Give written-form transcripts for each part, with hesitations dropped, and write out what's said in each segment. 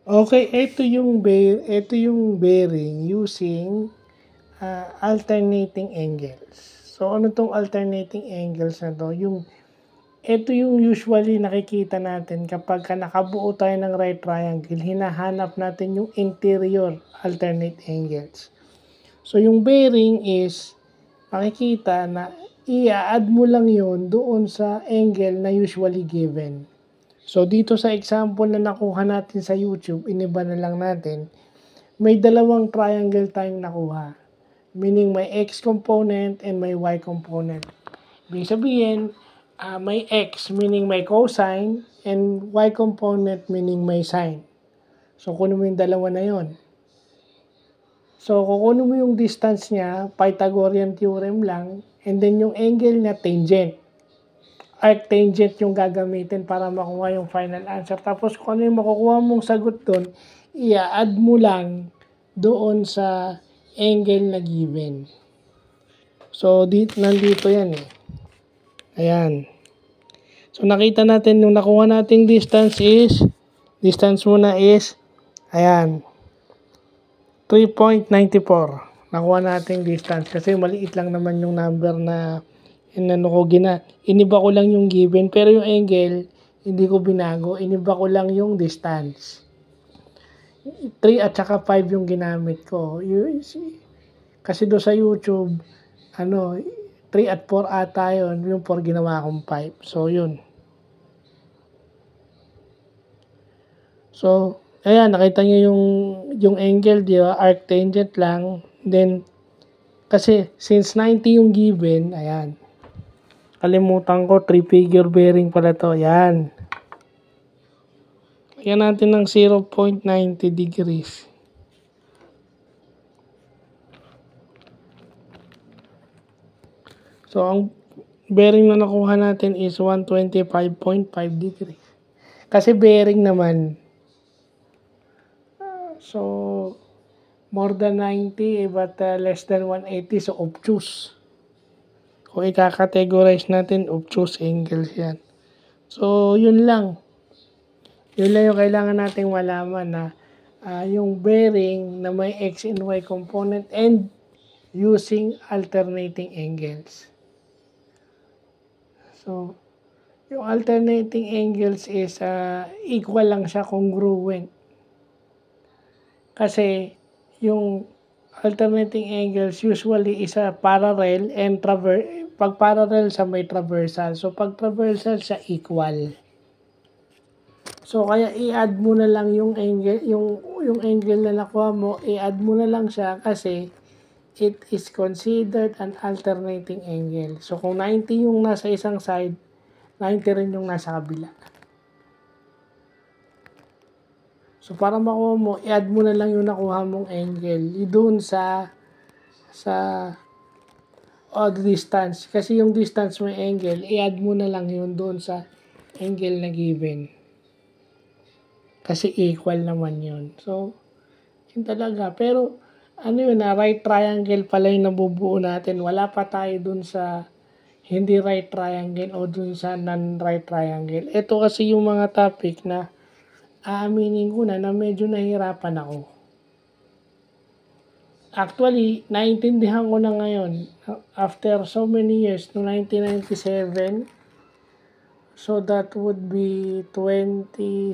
Okay, ito yung bearing using alternating angles. So ano 'tong alternating angles na 'to, ito yung usually nakikita natin kapagka nakabuo tayo ng right triangle, hinahanap natin yung interior alternate angles. So yung bearing is makikita na i-a-add mo lang yon doon sa angle na usually given. So dito sa example na nakuha natin sa YouTube, iniba na lang natin, may dalawang triangle tayong nakuha. Meaning may x component and may y component. Ibig sabihin, may x meaning may cosine and y component meaning may sine. So kunin mo yung dalawa na yon. So kukunin mo yung distance niya, Pythagorean theorem lang, and then yung angle niya tangent. Arctangent yung gagamitin para makuha yung final answer. Tapos kung ano yung makukuha mong sagot doon, i-add mo lang doon sa angle na given. So, nandito yan eh. Ayan. So, nakita natin yung nakuha nating distance muna is, ayan, 3.94. Nakuha nating distance kasi maliit lang naman yung number na iniba ko lang yung given, pero yung angle, hindi ko binago, iniba ko lang yung distance. 3 at saka 5 yung ginamit ko. Kasi do sa YouTube, 3 at 4 ata yun, yung 4 ginawa kong 5. So, yun. So, ayan, nakita nyo yung angle, di ba? Arctangent lang. Then, kasi, since 90 yung given, ayan. Kalimutan ko, 3-figure bearing pala to. Ayan. Lagyan natin ng 0.90 degrees. So, ang bearing na nakuha natin is 125.5 degrees. Kasi bearing naman, so, more than 90 but less than 180, so obtuse. Kung i-categorize natin, obtuse angles yan. So, yun lang. Yun lang yung kailangan nating malaman na yung bearing na may x and y component and using alternating angles. So, yung alternating angles is equal lang siya, congruent. Kasi yung alternating angles usually is parallel and pag parallel sa may traversal. So pag traversal siya equal. So kaya i-add mo na lang yung angle, yung angle na nakuha mo, i-add mo na lang siya kasi it is considered an alternating angle. So kung 90 yung nasa isang side, 90 rin yung nasa kabila. So para makuha mo, i-add mo na lang yung nakuha mong angle doon sa distance. Kasi yung distance may angle, i-add mo na lang yun doon sa angle na given. Kasi equal naman yun. So, yun talaga. Pero, right triangle pala yung nabubuo natin. Wala pa tayo doon sa hindi right triangle o doon sa non-right triangle. Ito kasi yung mga topic na aaminin ko na medyo nahihirapan ako. Actually, naintindihan ko na ngayon, after so many years, no 1997, so that would be 27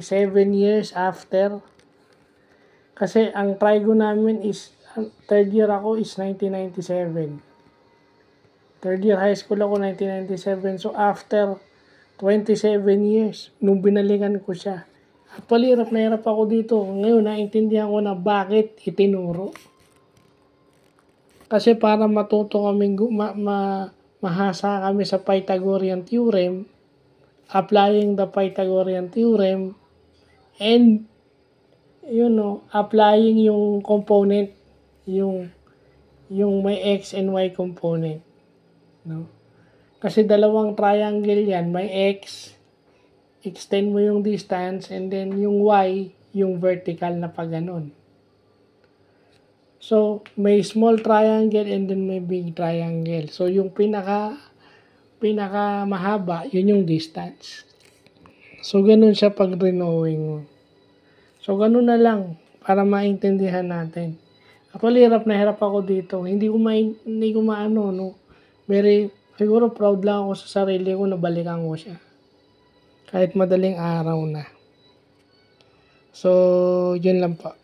years after. Kasi ang trigo namin is, third year ako is 1997. Third year high school ako 1997. So after 27 years, nung binalikan ko siya, actually, hirap na hirap ako dito. Ngayon, naintindihan ko na bakit itinuro. Kasi para matuto kami, mahasa kami sa Pythagorean theorem, applying the Pythagorean theorem, and, applying yung component, yung may x and y component. No? Kasi dalawang triangle yan, may x, extend mo yung distance, and then yung y, yung vertical na pag ganun. So, may small triangle and then may big triangle. So, yung pinaka mahaba, yun yung distance. So, ganun siya pag drawing mo. So, So, ganun na lang para maintindihan natin. Actually, hirap na hirap ako dito. Hindi ko maano, no? Siguro proud lang ako sa sarili ko na balikan ko siya. Kahit madaling araw na. So, yun lang po.